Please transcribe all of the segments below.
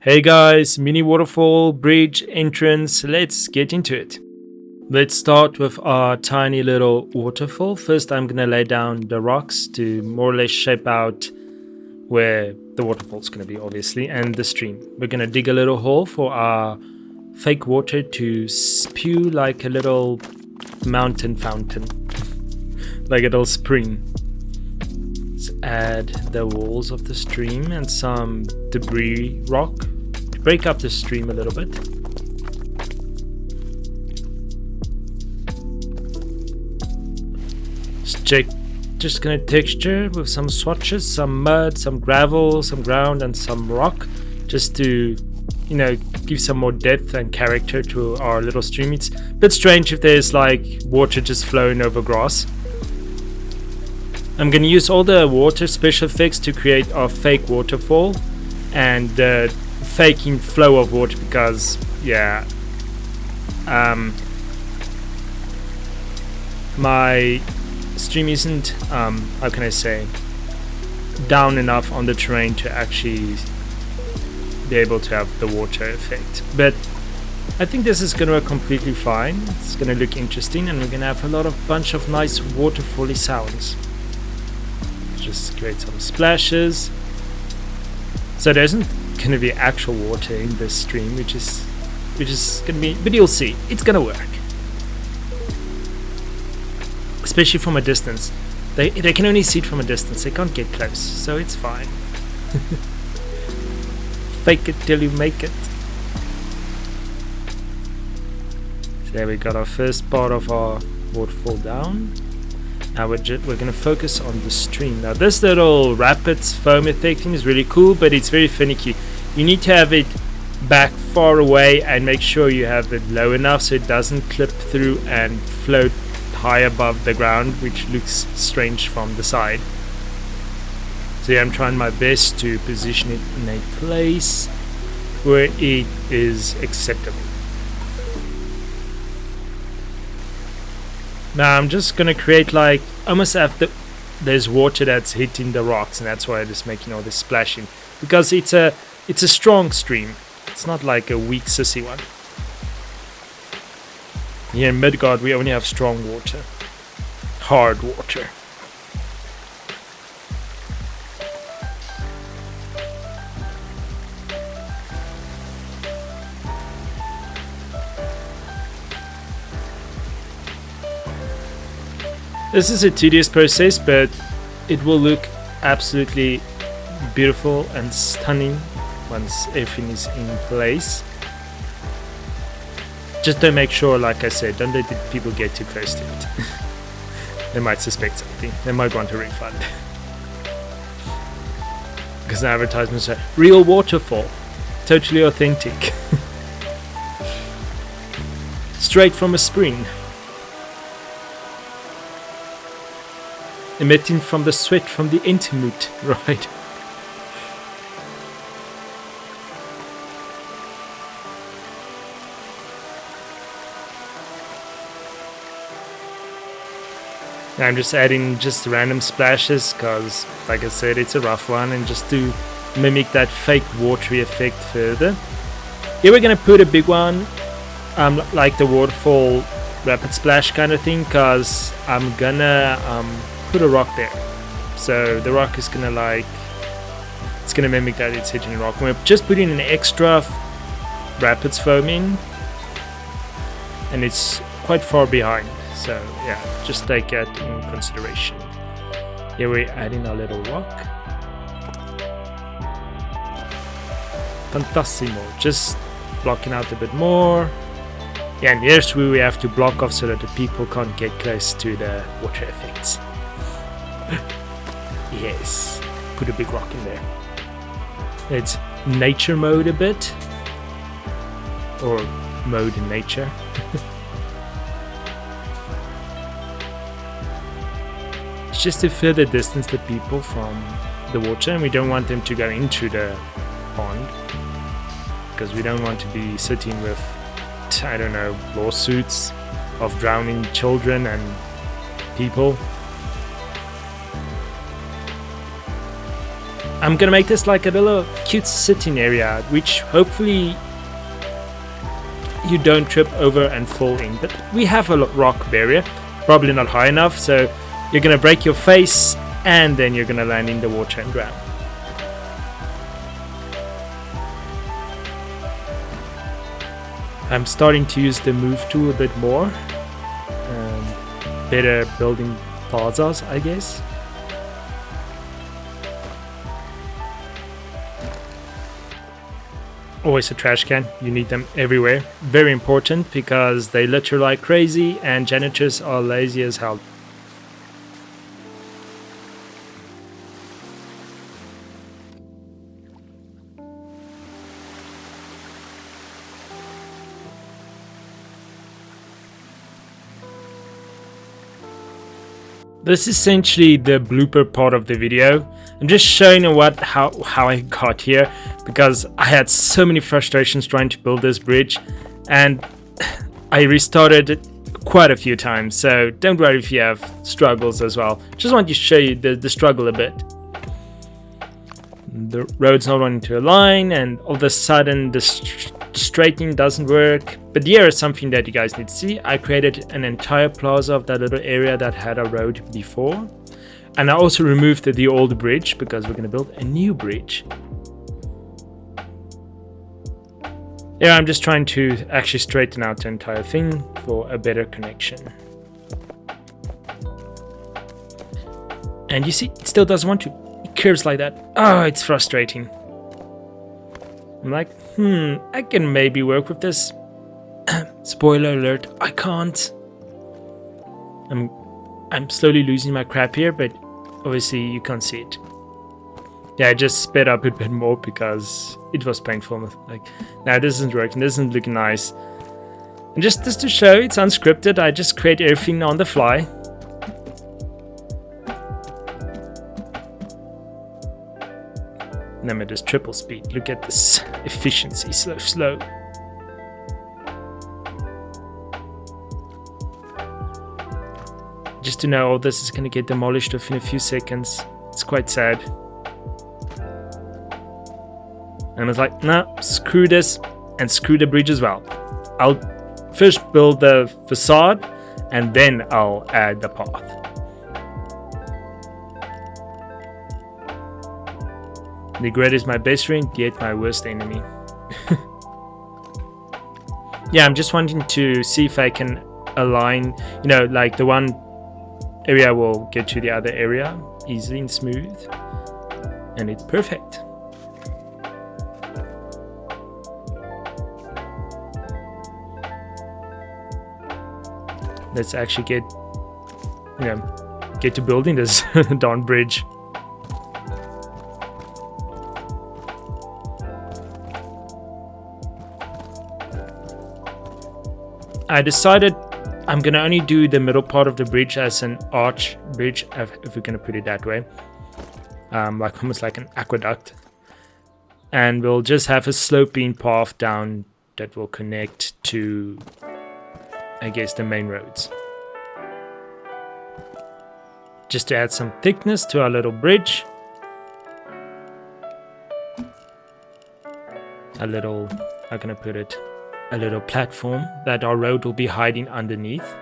Hey guys, mini waterfall, bridge, entrance, let's get into it. Let's start with our tiny little waterfall. First I'm gonna lay down the rocks to more or less shape out where the waterfall's gonna be, obviously, and the stream. We're gonna dig a little hole for our fake water to spew like a little mountain fountain, like a little spring. Let's add the walls of the stream and some debris rock to break up the stream a little bit. Just gonna texture with some swatches, some mud, some gravel, some ground, and some rock, just to, give some more depth and character to our little stream. It's a bit strange if there's like water just flowing over grass. I'm gonna use all the water special effects to create our fake waterfall and the faking flow of water because, my stream isn't, how can I say, down enough on the terrain to actually be able to have the water effect. But I think this is gonna work completely fine. It's gonna look interesting and we're gonna have a bunch of nice waterfally sounds. Just create some splashes. So there isn't gonna be actual water in this stream, which is gonna be, but you'll see, it's gonna work. Especially from a distance. They can only see it from a distance, they can't get close, so it's fine. Fake it till you make it. So there we got our first part of our waterfall down. Now we're gonna focus on the stream. Now this little rapids foam effect thing is really cool, but it's very finicky. You need to have it back far away and make sure you have it low enough so it doesn't clip through and float high above the ground, which looks strange from the side. So yeah, I'm trying my best to position it in a place where it is acceptable. Now I'm just gonna create like almost after there's water that's hitting the rocks, and that's why I'm just making all this splashing, because it's a strong stream. It's not like a weak sissy one. Here in Midgard we only have strong water, hard water. This is a tedious process, but it will look absolutely beautiful and stunning once everything is in place. Just don't make sure, like I said, don't let the people get too close to it. They might suspect something. They might want a refund. Because the advertisements are real waterfall, totally authentic. Straight from a spring. Emitting from the sweat from the intimate, right? I'm just adding just random splashes because, like I said, it's a rough one, and just to mimic that fake watery effect further. Here we're gonna put a big one, like the waterfall rapid splash kind of thing, because I'm gonna put a rock there. So the rock is gonna it's gonna mimic that it's hitting a rock. We're just putting an extra rapids foam in, and it's quite far behind. So yeah, just take that in consideration. Here we're adding a little rock. Fantissimo. Just blocking out a bit more. Yeah, and here's where we have to block off so that the people can't get close to the water effects. Yes, put a big rock in there. It's nature mode a bit. Or mode in nature. Just to further distance the people from the water, and we don't want them to go into the pond because we don't want to be sitting with, I don't know, lawsuits of drowning children and people. I'm gonna make this like a little cute sitting area, which hopefully you don't trip over and fall in. But we have a rock barrier, probably not high enough, so you're gonna break your face and then you're gonna land in the water and drown. I'm starting to use the move tool a bit more. Better building plazas, I guess. Always a trash can, you need them everywhere. Very important because they litter like crazy and janitors are lazy as hell. This is essentially the blooper part of the video. I'm just showing you how I got here, because I had so many frustrations trying to build this bridge and I restarted it quite a few times, so don't worry if you have struggles as well. Just want to show you the struggle a bit. The road's not wanting to align and all of a sudden the straightening doesn't work. But here is something that you guys need to see. I created an entire plaza of that little area that had a road before. And I also removed the old bridge because we're going to build a new bridge. Yeah, I'm just trying to actually straighten out the entire thing for a better connection. And you see, it still doesn't want to. It curves like that. Oh, it's frustrating. I'm like, I can maybe work with this. Spoiler alert, I can't. I'm slowly losing my crap here, but obviously you can't see it. Yeah, I just sped up a bit more because it was painful. Like, now this isn't working, this isn't looking nice. And just to show it's unscripted, I just create everything on the fly. And then it is triple speed. Look at this efficiency, slow. Just to know all this is going to get demolished within a few seconds. It's quite sad. And I was like, no, screw this and screw the bridge as well. I'll first build the facade and then I'll add the path. The grid is my best friend, yet my worst enemy. Yeah, I'm just wanting to see if I can align, you know, like the one area will get to the other area easily and smooth. And it's perfect. Let's actually get to building this darn bridge. I decided I'm gonna only do the middle part of the bridge as an arch bridge, if we're gonna put it that way, like almost like an aqueduct, and we'll just have a sloping path down that will connect to, I guess, the main roads, just to add some thickness to our little bridge. A little, how can I put it? A little platform that our road will be hiding underneath.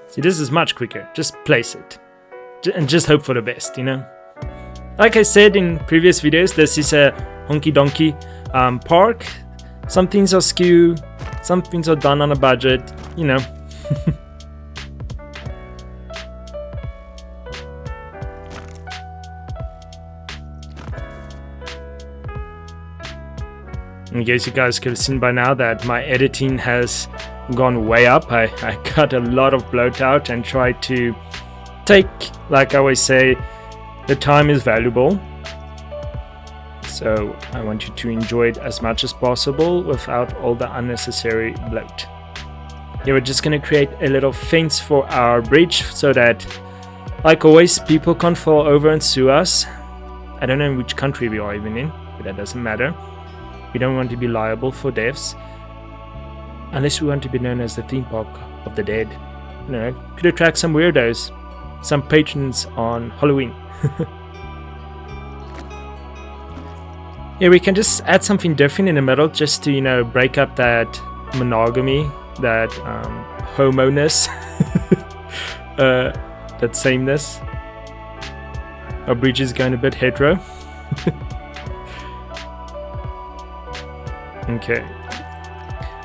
See, this is much quicker. Just place it. And just hope for the best, you know? Like I said in previous videos, this is a honky-donkey park. Some things are skew, some things are done on a budget, you know. I guess you guys could have seen by now that my editing has gone way up. I got a lot of bloat out and tried to take, like I always say, the time is valuable. So I want you to enjoy it as much as possible without all the unnecessary bloat. Here we're just going to create a little fence for our bridge so that, like always, people can't fall over and sue us. I don't know in which country we are even in, but that doesn't matter. We don't want to be liable for deaths, unless we want to be known as the theme park of the dead. You know, could attract some weirdos, some patrons on Halloween. Yeah, we can just add something different in the middle just to, you know, break up that monogamy, that homo-ness, that sameness. Our bridge is going a bit hetero. Okay.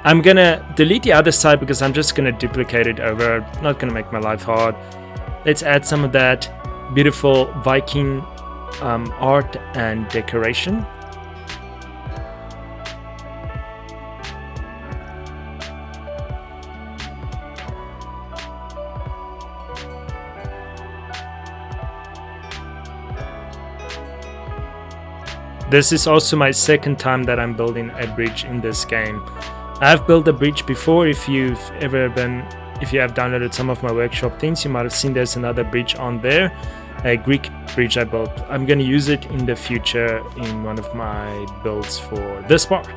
I'm gonna delete the other side because I'm just gonna duplicate it over. Not gonna make my life hard. Let's add some of that beautiful Viking art and decoration. This is also my second time that I'm building a bridge in this game. I've built a bridge before. If you have downloaded some of my workshop things, you might have seen there's another bridge on there, a Greek bridge I built. I'm going to use it in the future in one of my builds for this park.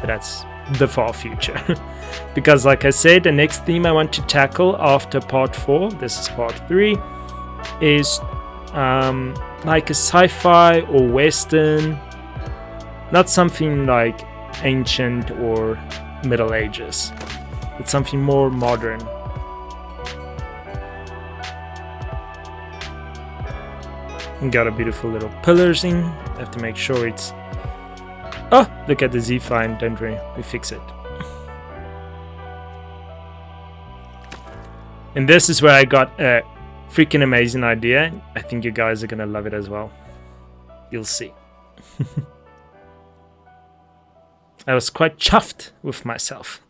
But that's the far future. Because like I said, the next theme I want to tackle after part 4, this is part 3, is like a sci-fi or western, not something like ancient or Middle Ages. It's something more modern. And got a beautiful little pillars in. I have to make sure it's... Oh, look at the Z-fine, don't worry, we fix it. And this is where I got a freaking amazing idea. I think you guys are gonna love it as well. You'll see. I was quite chuffed with myself.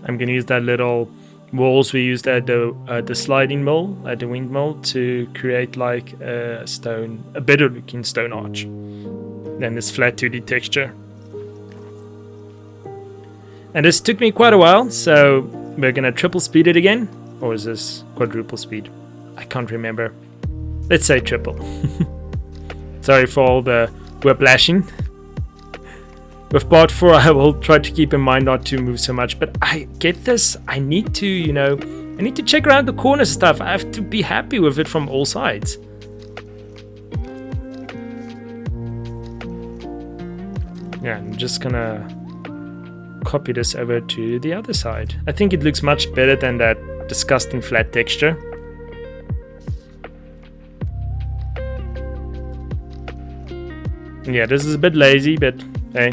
I'm gonna use that little walls we used at the sliding mill, at the windmill, to create like a better looking stone arch than this flat 2D texture. And this took me quite a while, so we're gonna triple speed it again. Or is this quadruple speed? I can't remember. Let's say triple. Sorry for all the whiplashing. With part 4, I will try to keep in mind not to move so much, but I get this. I need to, you know, I need to check around the corner stuff. I have to be happy with it from all sides. Yeah, I'm just gonna copy this over to the other side. I think it looks much better than that disgusting flat texture. Yeah, this is a bit lazy, but hey,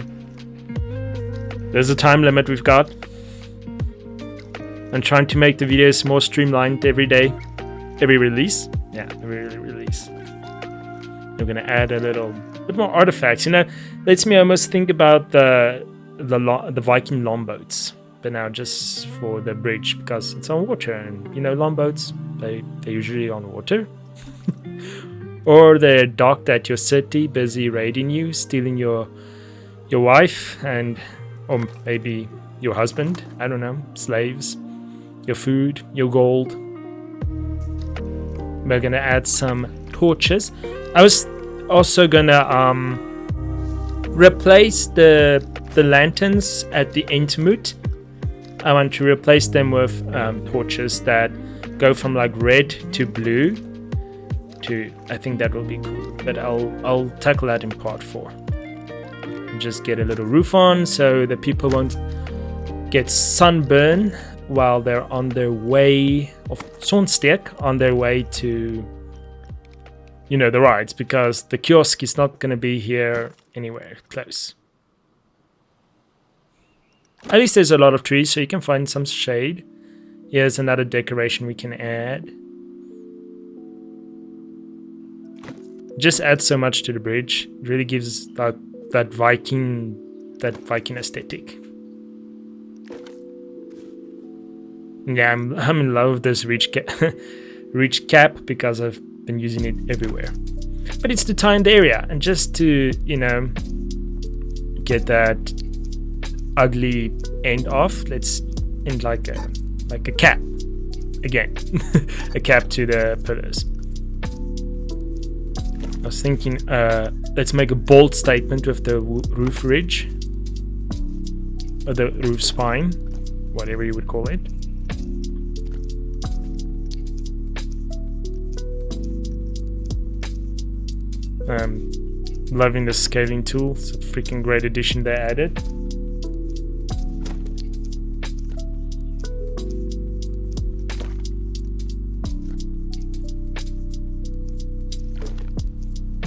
there's a time limit we've got. I'm trying to make the videos more streamlined every day, every release. Yeah, every release. I'm gonna add a little bit more artifacts. You know, lets me almost think about the Viking longboats, but now just for the bridge because it's on water, and you know, longboats they're usually on water. Or they're docked at your city, busy raiding you, stealing your wife and or maybe your husband, I don't know, slaves, your food, your gold. We're gonna add some torches. I was also gonna replace the lanterns at the Entmoot. I want to replace them with torches that go from like red to blue. I think that will be cool, but I'll tackle that in part 4. Just get a little roof on so the people won't get sunburn while they're on their way of Zonsteek, on their way to, you know, the rides, because the kiosk is not going to be here anywhere close. At least there's a lot of trees, so you can find some shade. Here's another decoration we can add. Just adds so much to the bridge. It really gives that Viking aesthetic. Yeah, I'm in love with this ridge cap because I've been using it everywhere. But it's to tie in the area, and just to, you know, get that ugly end off, let's end like a cap again. A cap to the pillars. I was thinking, let's make a bold statement with the roof ridge, or the roof spine, whatever you would call it. Loving the scaling tool. It's a freaking great addition they added.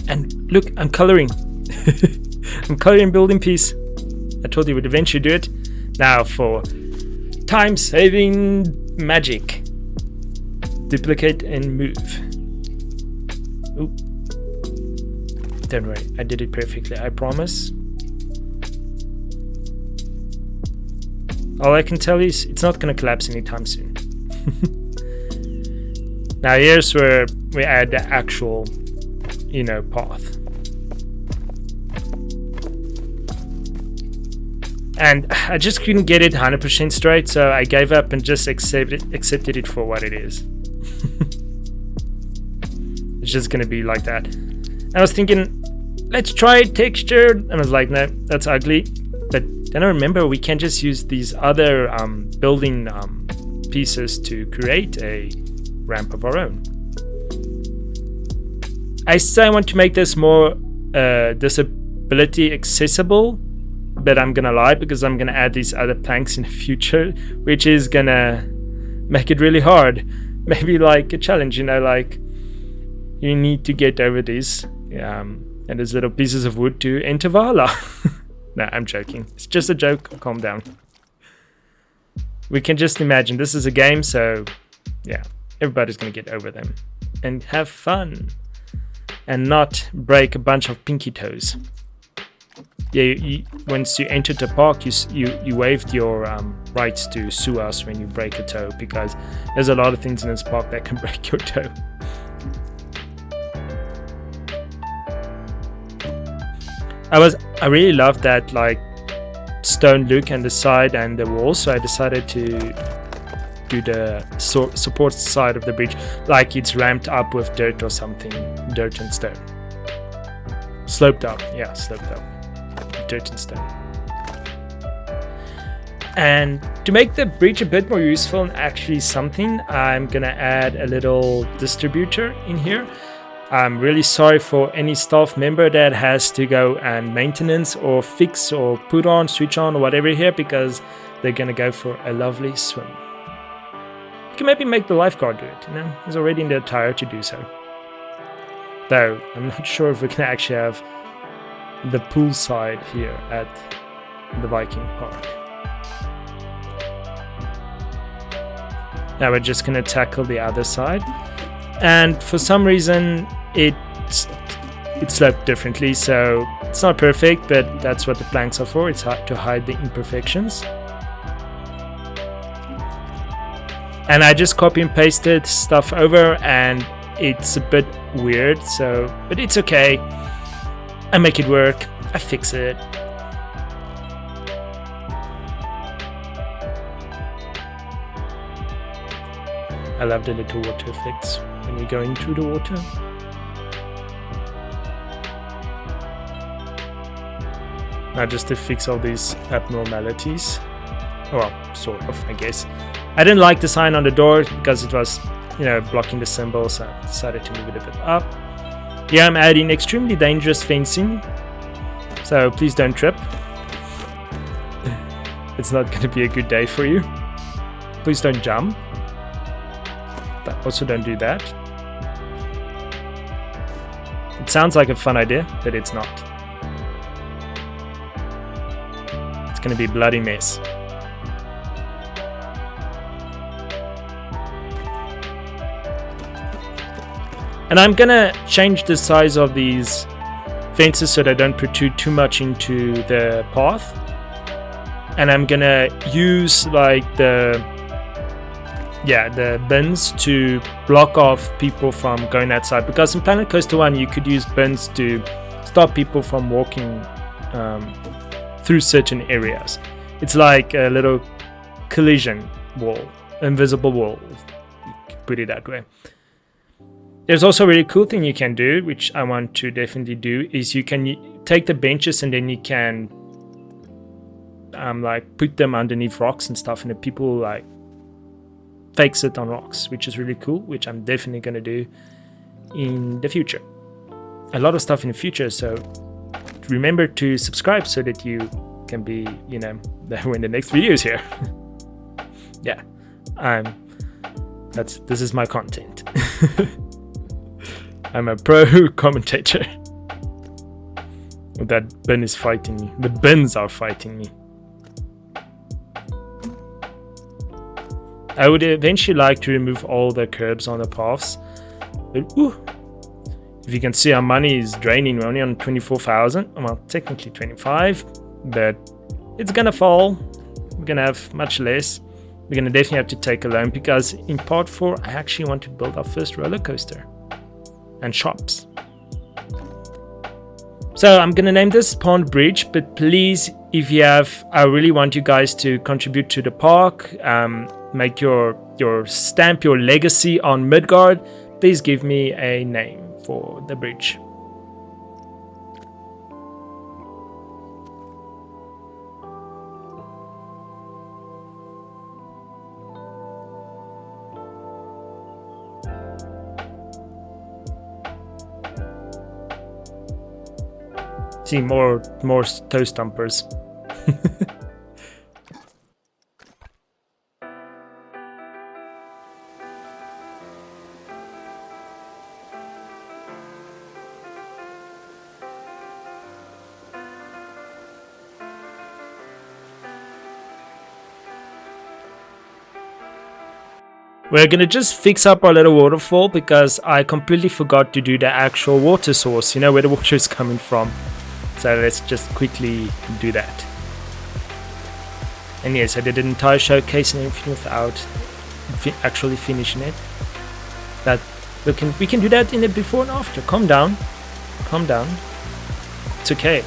And look, I'm coloring. I'm coloring building piece. I told you we'd eventually do it. Now for time-saving magic. Duplicate and move. Ooh. Don't worry, I did it perfectly, I promise. All I can tell you is it's not going to collapse anytime soon. Now here's where we add the actual, path. And I just couldn't get it 100% straight, so I gave up and just accepted it for what it is. It's just gonna be like that. I was thinking, let's try textured, and I was like, no, that's ugly. But then I remember we can just use these other building pieces to create a ramp of our own. I say I want to make this more disability accessible, but I'm gonna lie because I'm gonna add these other planks in the future, which is gonna make it really hard. Maybe like a challenge, like you need to get over this, and there's little pieces of wood to enter Valhalla. No, I'm joking. It's just a joke. Calm down. We can just imagine this is a game, so yeah, everybody's gonna get over them and have fun and not break a bunch of pinky toes. Yeah, once you entered the park, you waived your rights to sue us when you break a toe, because there's a lot of things in this park that can break your toe. I really loved that like stone look on the side and the wall, so I decided to do the support side of the bridge like it's ramped up with dirt or something, dirt and stone. Sloped up, yeah, sloped up. Dirt and stone. And to make the bridge a bit more useful and actually something, I'm gonna add a little distributor in here. I'm really sorry for any staff member that has to go and maintenance or fix or put on, switch on or whatever here, because they're gonna go for a lovely swim. You can maybe make the lifeguard do it, he's already in the attire to do so. Though I'm not sure if we can actually have the poolside here at the Viking Park. Now we're just gonna tackle the other side, and for some reason it sloped differently, so it's not perfect, but that's what the planks are for. It's to hide the imperfections. And I just copy and pasted stuff over, and it's a bit weird, but it's okay. I make it work, I fix it. I love the little water effects when we go into the water. Now just to fix all these abnormalities. Well, sort of, I guess. I didn't like the sign on the door because it was, blocking the symbol, so I decided to move it a bit up. Here I'm adding extremely dangerous fencing, so please don't trip. It's not going to be a good day for you. Please don't jump. Also don't do that. It sounds like a fun idea, but it's not. It's going to be a bloody mess. And I'm gonna change the size of these fences so they don't protrude too much into the path. And I'm gonna use like the bins to block off people from going outside, because in Planet Coaster 1 you could use bins to stop people from walking through certain areas. It's like a little collision wall, invisible wall, if you could put it that way. There's also a really cool thing you can do, which I want to definitely do, is you can take the benches and then you can like put them underneath rocks and stuff, and the people like fake sit on rocks, which is really cool, which I'm definitely going to do in the future. a lot of stuff in the future. So remember to subscribe so that you can be, you know, when the next video is here. Yeah, this is my content. I'm a pro commentator. That bin is fighting me. The bins are fighting me. I would eventually like to remove all the curbs on the paths. But, if you can see, our money is draining. We're only on 24,000. Well, technically 25, but it's gonna fall. We're gonna have much less. We're gonna definitely have to take a loan because in part 4, I actually want to build our first roller coaster and shops. So I'm gonna name this Pond Bridge, but please, if you have, I really want you guys to contribute to the park, make your stamp your legacy on Midgard. Please give me a name for the bridge. See, more toe stumpers. We're gonna just fix up our little waterfall because I completely forgot to do the actual water source, you know, where the water is coming from. So let's just quickly do that. And yes, I did an entire showcase and everything without actually finishing it. But we can do that in the before and after. Calm down. Calm down. It's okay. It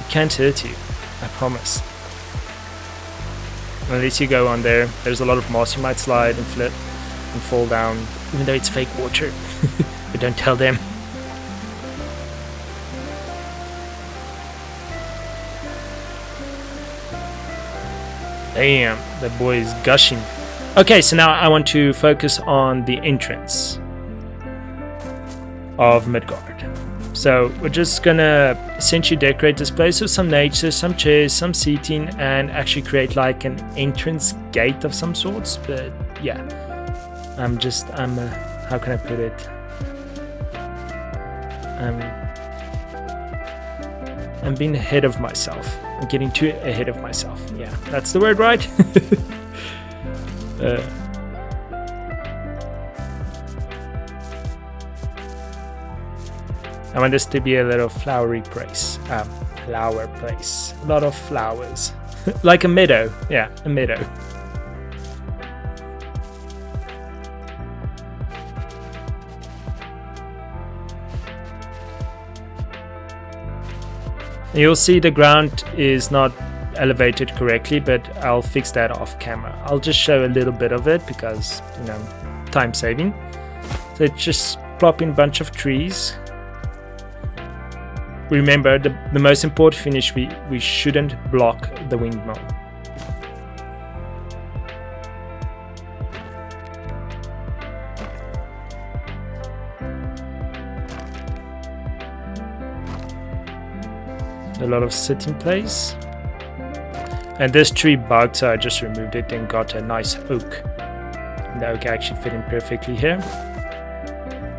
can't hurt you. I promise. Unless you go on there, there's a lot of moss. You might slide and flip and fall down, even though it's fake water. But don't tell them. Damn, that boy is gushing. Okay, so now I want to focus on the entrance of Midgard. So we're just gonna essentially decorate this place with some nature, some chairs, some seating, and actually create like an entrance gate of some sorts. But yeah, I'm how can I put it? I'm being ahead of myself. I'm getting too ahead of myself. Yeah, that's the word, right? I want this to be a little flowery place. Flower place. A lot of flowers. Like a meadow. Yeah, a meadow. You'll see the ground is not elevated correctly, but I'll fix that off camera. I'll just show a little bit of it because, you know, time saving. So just plop in a bunch of trees. Remember, the most important finish, we shouldn't block the windmill. A lot of sitting place. And this tree bugged, so I just removed it and got a nice oak. And the oak actually fit in perfectly here.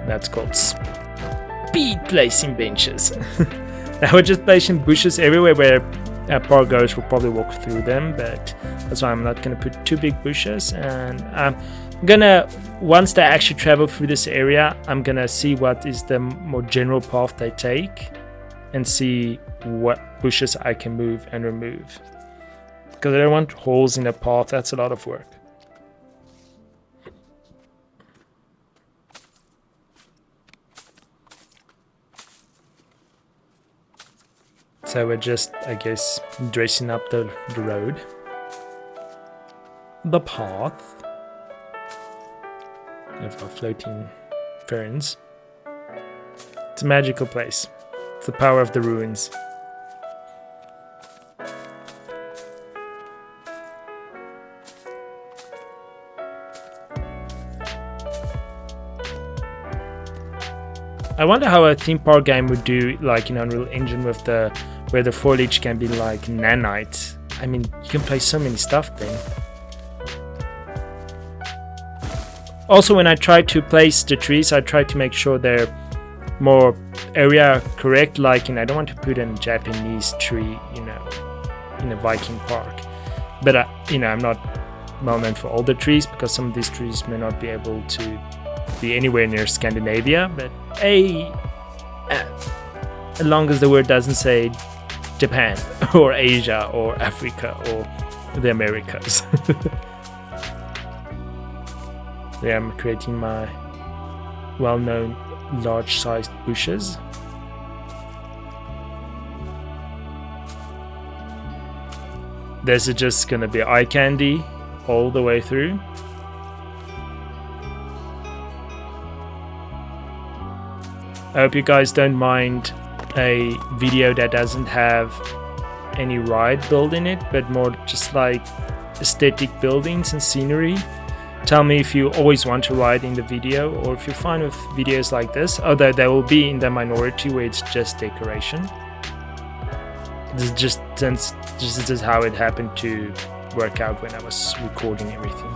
That's called speed placing benches. Now we're just placing bushes everywhere where park goers will probably walk through them, but that's why I'm not going to put too big bushes. And I'm gonna, once they actually travel through this area, I'm gonna see what is the more general path they take and see what bushes I can move and remove, because I don't want holes in the path. That's a lot of work. So we're just, I guess, dressing up the road, the path of our floating ferns. It's a magical place. It's the power of the ruins. I wonder how a theme park game would do, like in Unreal Engine, with where the foliage can be like nanite. I mean, you can play so many stuff then. Also, when I try to place the trees, I try to make sure they're more area correct. Like, I don't want to put a Japanese tree, in a Viking park. But I'm not well known for all the trees, because some of these trees may not be able to be anywhere near Scandinavia. But as long as the word doesn't say Japan or Asia or Africa or the Americas. There I'm creating my well-known large-sized bushes. This is just gonna be eye candy all the way through. I hope you guys don't mind a video that doesn't have any ride built in it, but more just like aesthetic buildings and scenery. Tell me if you always want to ride in the video, or if you're fine with videos like this, although they will be in the minority where it's just decoration. This is how it happened to work out when I was recording everything.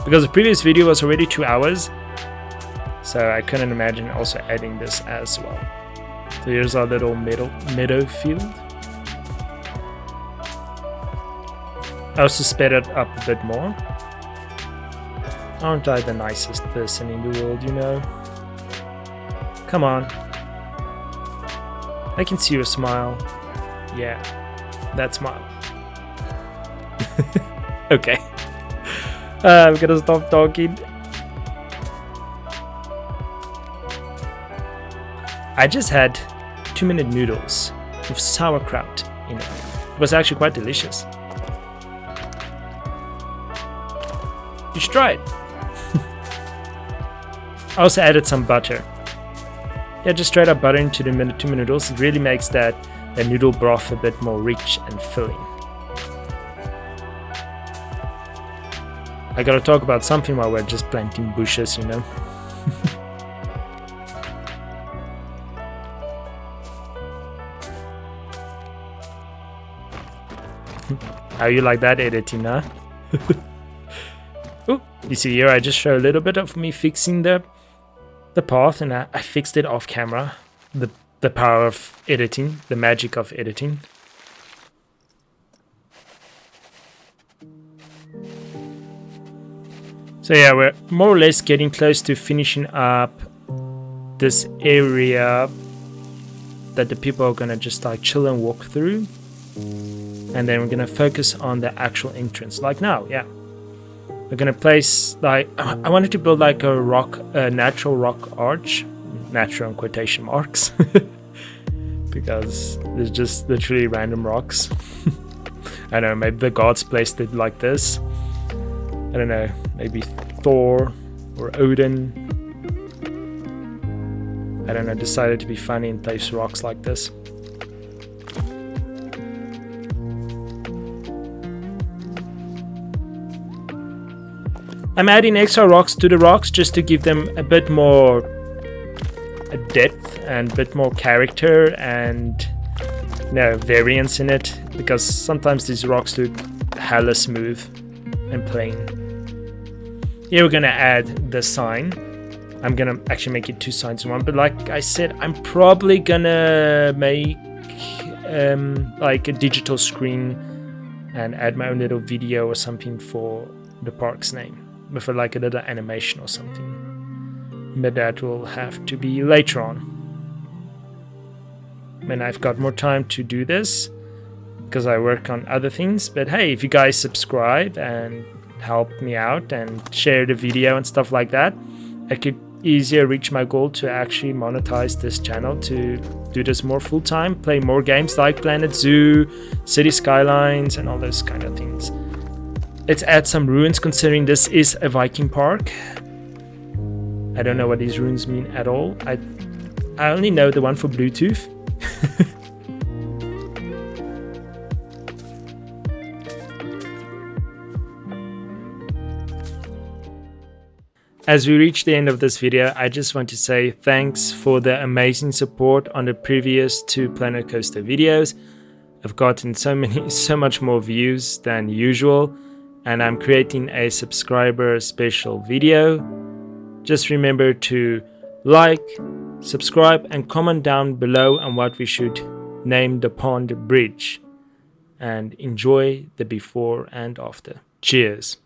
Because the previous video was already 2 hours, so I couldn't imagine also adding this as well. So here's our little meadow field. I also sped it up a bit more. Aren't I the nicest person in the world, Come on. I can see your smile. Yeah, that smile. Okay. I'm gonna stop talking. I just had 2-minute noodles with sauerkraut in it. It was actually quite delicious. You should try it. I also added some butter. Yeah, just straight up butter into the 2-minute noodles. It really makes that noodle broth a bit more rich and filling. I gotta talk about something while we're just planting bushes, How you like that editing, huh? Ooh, you see here I just show a little bit of me fixing the path, and I fixed it off camera. The power of editing, the magic of editing. So yeah, we're more or less getting close to finishing up this area that the people are gonna just like chill and walk through. And then we're gonna focus on the actual entrance, like now, yeah. We're gonna place, like, I wanted to build like a natural rock arch, natural in quotation marks, because there's just literally random rocks. I don't know, maybe the gods placed it like this. I don't know, maybe Thor or Odin, I don't know, decided to be funny and place rocks like this. I'm adding extra rocks to the rocks just to give them a bit more depth and a bit more character and variance in it, because sometimes these rocks look hella smooth and plain. Here we're gonna add the sign. I'm gonna actually make it 2 signs in one, but like I said, I'm probably gonna make like a digital screen and add my own little video or something for the park's name, with like a little animation or something. But that will have to be later on, when I've got more time to do this, because I work on other things. But hey, if you guys subscribe and help me out and share the video and stuff like that, I could easier reach my goal to actually monetize this channel, to do this more full-time, play more games like Planet Zoo, City Skylines, and all those kind of things. Let's add some ruins, considering this is a Viking park. I don't know what these runes mean at all. I only know the one for Bluetooth. as we reach the end of this video, I just want to say thanks for the amazing support on the previous 2 Planet Coaster videos. I've gotten so much more views than usual, and I'm creating a subscriber special video. Just remember to like, subscribe, and comment down below on what we should name the pond bridge. And enjoy the before and after. Cheers.